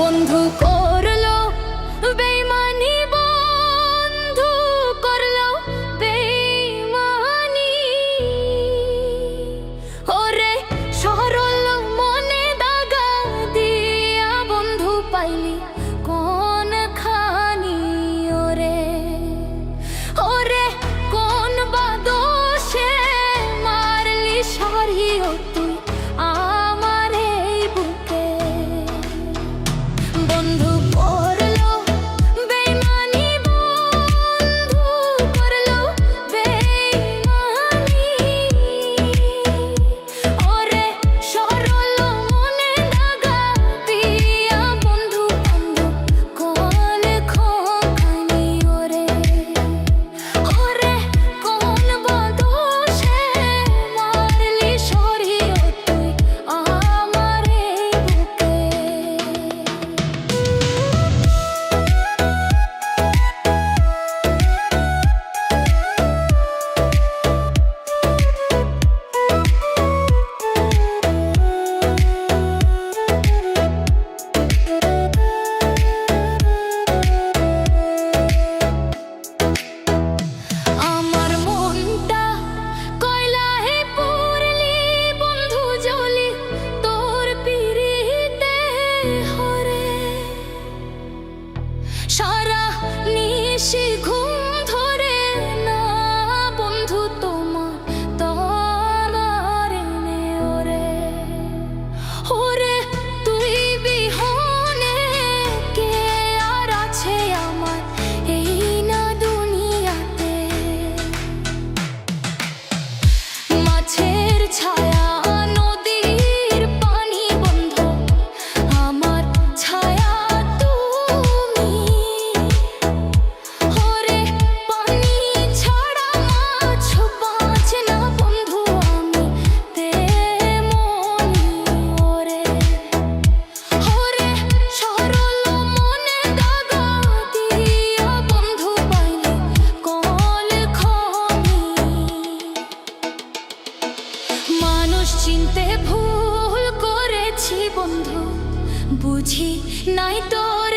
বন্ধু করলো বেইমানি, বন্ধু করলো বেইমানি। ওরে সরল মনে দাগা দিয়া বন্ধু পাইলি কোন খানি? ওরে ওরে কোন বাদোষে মারলি সরিও তুই আমার এই বুকে? বন্ধু করলো বেইমানি, বন্ধু করলো বেইমানি। ওরে সরল মনে দাগা দিয়া বন্ধু বন্ধু কোলে খোকানি। ওরে ওরে কোন বাদোষে মারলি সরিও তুই আমার এই বুকে? আমার মনটা কয়লায় পুরলি বন্ধু জ্বলি তোর পিরিতে হরে। সারা নিশি ঘুম ধরে না বন্ধু তোমার তলারে ওরে। ওরে তুই বিহনে কে আর আছে আমার এই না দুনিয়াতে? মাছের ছায়া নদীর পানি বন্ধ, আমার ছায়া তুমি। ওরে পানি ছাড়া মাছ বাঁচে না বন্ধু, আমি তেমনি। ওরে ওরে সরল মনে দাগা দিয়া বন্ধু পাইলি কোলে খনি। মানুষ চিনতে ভুল করেছি বন্ধু, বুঝি নাই তোর